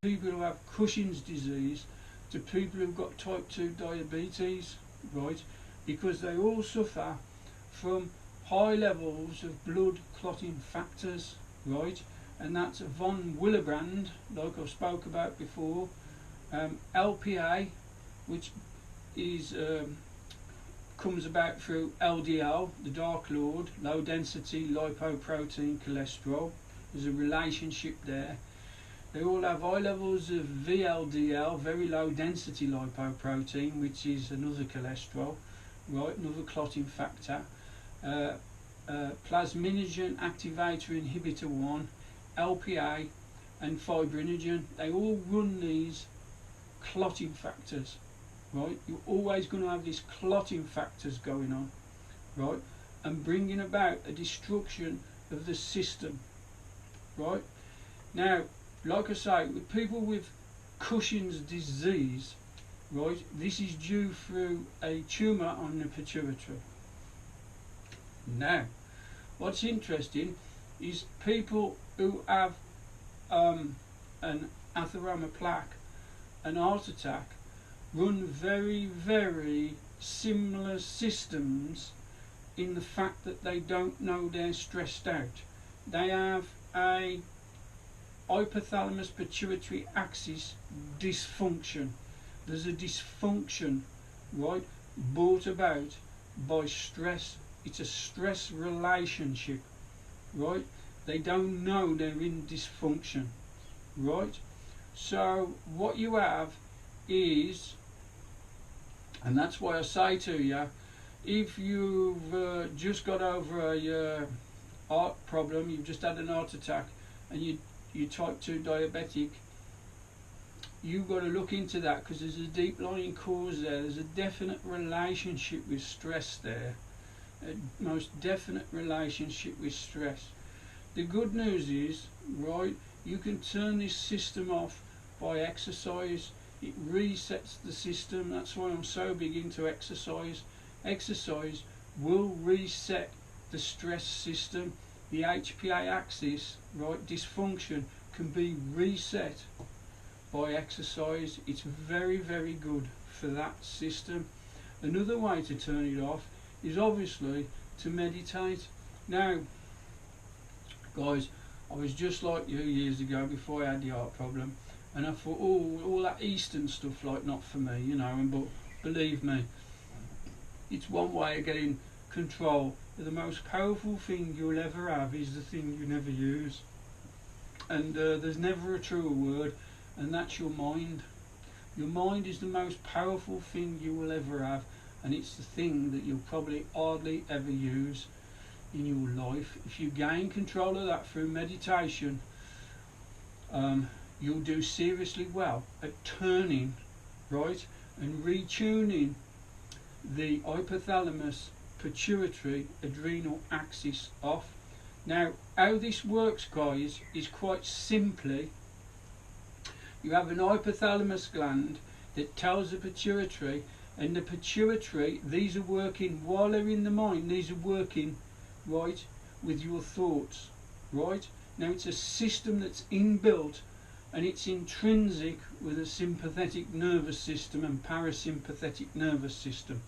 people who have Cushing's disease to people who've got type 2 diabetes, right? Because they all suffer from high levels of blood clotting factors, right? And that's von Willebrand, like I spoke about before, LPA, which is comes about through LDL, the Dark Lord, low density lipoprotein cholesterol. There's a relationship there. They all have high levels of VLDL, very low density lipoprotein, which is another cholesterol, right, another clotting factor. Plasminogen activator inhibitor 1, LPA and fibrinogen, they all run these clotting factors, right? You're always going to have these clotting factors going on, right, and bringing about a destruction of the system, right? Now, like I say, with people with Cushing's disease, right, this is due through a tumour on the pituitary. Now, what's interesting is people who have an atheroma plaque, an heart attack, run very, very similar systems in the fact that they don't know they're stressed out. They have a hypothalamus pituitary axis dysfunction. There's a dysfunction, right, brought about by stress. It's a stress relationship, right? They don't know they're in dysfunction, right? So what you have is, and that's why I say to you, if you've just got over a heart problem, you've just had an heart attack, and you're type 2 diabetic, you've got to look into that, because there's a deep lying cause there. There's a definite relationship with stress there, a most definite relationship with stress. The good news is, right, you can turn this system off by exercise. It resets the system. That's why I'm so big into exercise. Exercise will reset the stress system. The HPA axis, right, dysfunction can be reset by exercise. It's very, very good for that system. Another way to turn it off is obviously to meditate. Now, guys, I was just like you years ago before I had the heart problem, and I thought, all that Eastern stuff, like, not for me, you know. But believe me, it's one way of getting control. The most powerful thing you'll ever have is the thing you never use, and there's never a truer word, and that's your mind. Your mind is the most powerful thing you will ever have, and it's the thing that you'll probably hardly ever use in your life. If you gain control of that through meditation, you'll do seriously well at turning, right, and retuning the hypothalamus pituitary adrenal axis off. Now, how this works, guys, is quite simply, you have an hypothalamus gland that tells the pituitary, and the pituitary, these are working while they're in the mind, these are working, right, with your thoughts, right? Now, it's a system that's inbuilt, and it's intrinsic with a sympathetic nervous system and parasympathetic nervous system.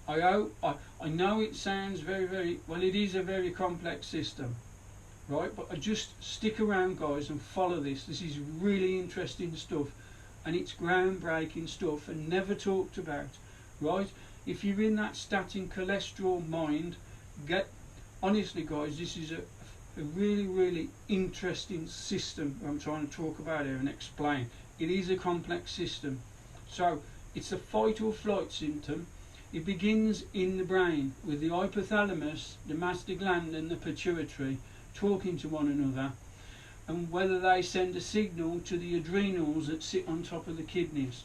I know it sounds very, very, well, it is a very complex system, right? But I just stick around, guys, and follow this. This is really interesting stuff, and it's groundbreaking stuff and never talked about, right? If you're in that statin cholesterol mind, honestly, guys, this is a really, really interesting system I'm trying to talk about here and explain. It is a complex system. So it's a fight or flight symptom. It begins in the brain with the hypothalamus, the master gland and the pituitary talking to one another, and whether they send a signal to the adrenals that sit on top of the kidneys.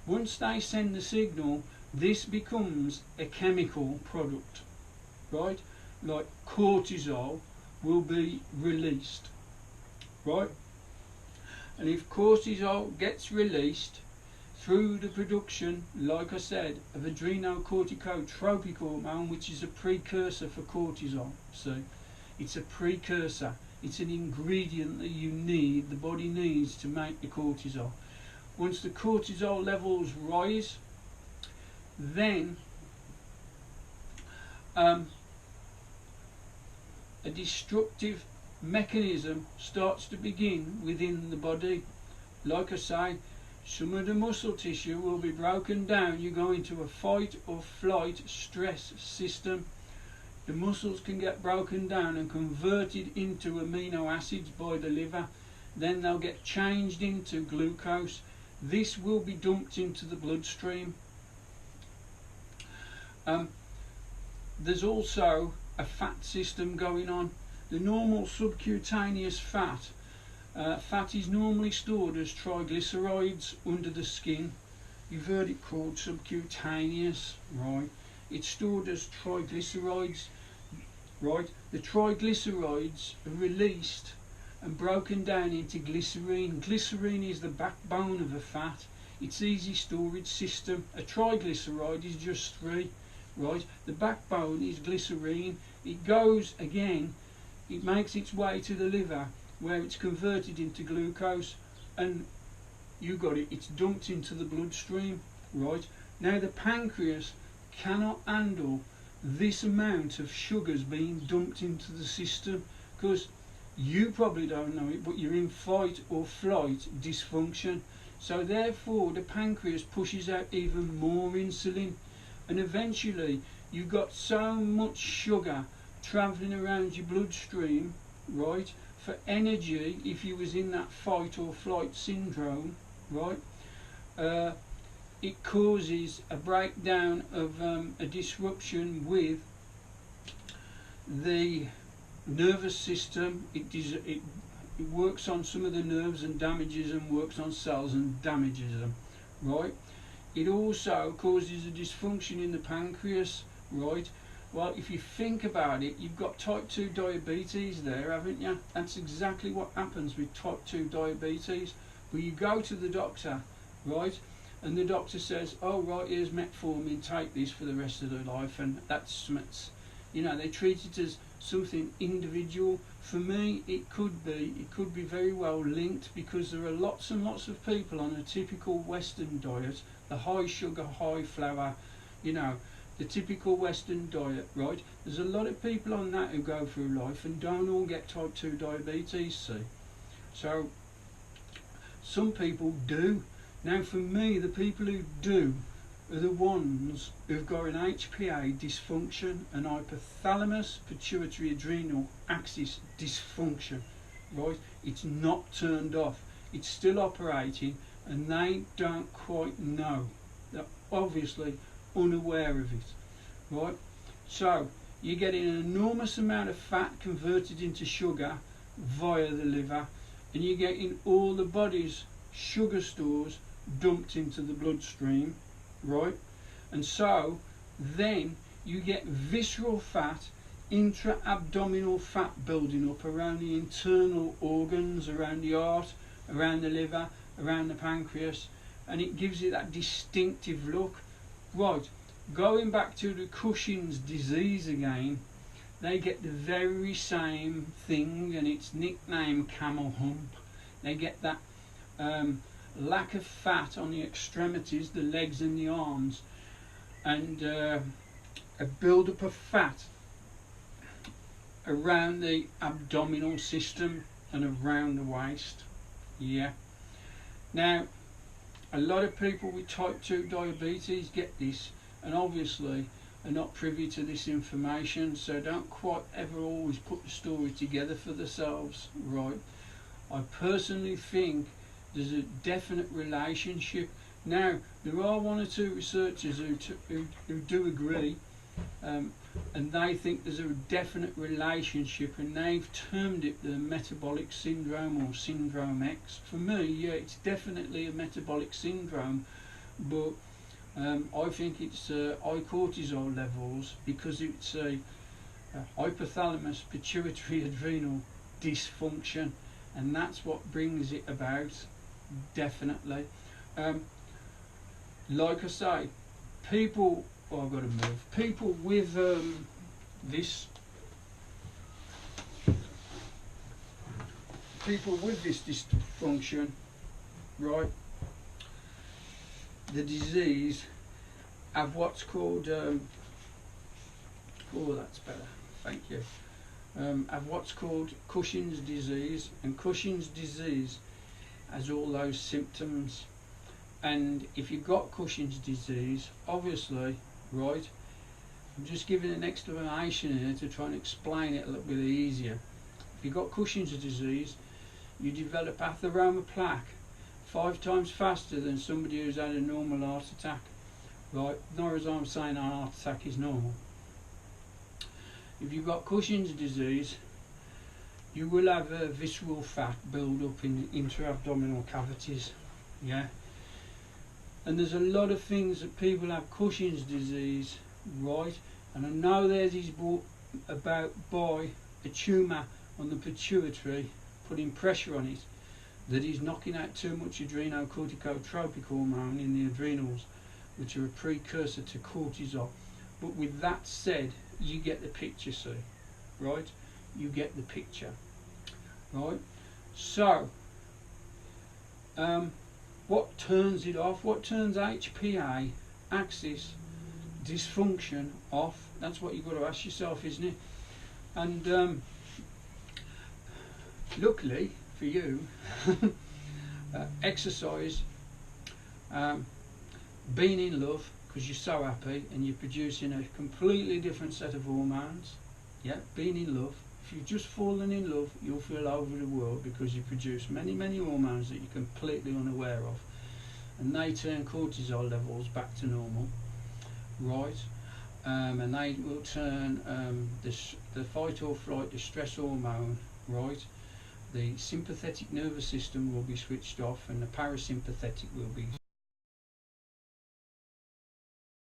Once they send the signal, this becomes a chemical product, right? Like cortisol will be released, right? And if cortisol gets released through the production, like I said, of adrenocorticotropic hormone, which is a precursor for cortisol. See, it's a precursor. It's an ingredient that you need, the body needs to make the cortisol. Once the cortisol levels rise, then a destructive mechanism starts to begin within the body. Like I say, some of the muscle tissue will be broken down. You go into a fight or flight stress system. The muscles can get broken down and converted into amino acids by the liver. Then they'll get changed into glucose. This will be dumped into the bloodstream. There's also a fat system going on. The normal subcutaneous fat is normally stored as triglycerides under the skin. You've heard it called subcutaneous, right? It's stored as triglycerides, right? The triglycerides are released and broken down into glycerine. Glycerine is the backbone of a fat. It's easy storage system. A triglyceride is just 3, right? The backbone is glycerine. It goes again, it makes its way to the liver where it's converted into glucose, and you got it, it's dumped into the bloodstream, right? Now the pancreas cannot handle this amount of sugars being dumped into the system, because you probably don't know it, but you're in fight or flight dysfunction. So therefore the pancreas pushes out even more insulin, and eventually you've got so much sugar travelling around your bloodstream, right, for energy. If you was in that fight or flight syndrome, right, it causes a breakdown of a disruption with the nervous system. It works on some of the nerves and damages them, works on cells and damages them, right? It also causes a dysfunction in the pancreas, right? Well, if you think about it, you've got type 2 diabetes there, haven't you? That's exactly what happens with type 2 diabetes. Well, you go to the doctor, right, and the doctor says, oh right, here's metformin, take this for the rest of their life, and that's, you know, they treat it as something individual. For me, it could be very well linked, because there are lots and lots of people on a typical Western diet, the high sugar, high flour, you know, the typical Western diet, right? There's a lot of people on that who go through life and don't all get type 2 diabetes, see? So, some people do. Now for me, the people who do are the ones who've got an HPA dysfunction, an hypothalamus pituitary adrenal axis dysfunction, right? It's not turned off, it's still operating, and they don't quite know. They're obviously unaware of it, right? So you're getting an enormous amount of fat converted into sugar via the liver, and you're getting all the body's sugar stores dumped into the bloodstream, right? And so then you get visceral fat, intra-abdominal fat building up around the internal organs, around the heart, around the liver, around the pancreas, and it gives it that distinctive look. Right, going back to the Cushing's disease again, they get the very same thing, and it's nicknamed camel hump. They get that lack of fat on the extremities, the legs and the arms, and a build-up of fat around the abdominal system and around the waist. Yeah. Now, a lot of people with type 2 diabetes get this, and obviously are not privy to this information, so don't quite ever always put the story together for themselves, right? I personally think there's a definite relationship. Now, there are one or two researchers who do agree, and they think there's a definite relationship, and they've termed it the metabolic syndrome or syndrome X. For me, yeah, it's definitely a metabolic syndrome, but I think it's high cortisol levels, because it's a hypothalamus pituitary adrenal dysfunction, and that's what brings it about, definitely. Like I say, people, oh, I've got to move, people with this people with this dysfunction, right, the disease, have what's called, oh, that's better, thank you, have what's called Cushing's disease, and Cushing's disease has all those symptoms. And if you've got Cushing's disease, obviously, right, I'm just giving an explanation here to try and explain it a little bit easier. If you've got Cushing's disease, you develop atheroma plaque 5 times faster than somebody who's had a normal heart attack. Right, nor as I'm saying a heart attack is normal. If you've got Cushing's disease, you will have a visceral fat build up in intra-abdominal cavities. Yeah. And there's a lot of things that people have Cushing's disease, right? And I know there's is brought about by a tumour on the pituitary, putting pressure on it, that is knocking out too much adrenocorticotropic hormone in the adrenals, which are a precursor to cortisol. But with that said, you get the picture, see, right? You get the picture, right? So, what turns it off? What turns HPA axis dysfunction off? That's what you've got to ask yourself, isn't it? And luckily for you, exercise, being in love, because you're so happy and you're producing a completely different set of hormones. Yeah, being in love. If you've just fallen in love, you'll feel over the world because you produce many, many hormones that you're completely unaware of, and they turn cortisol levels back to normal, right? And they will turn the fight or flight, the stress hormone, right? The sympathetic nervous system will be switched off, and the parasympathetic will be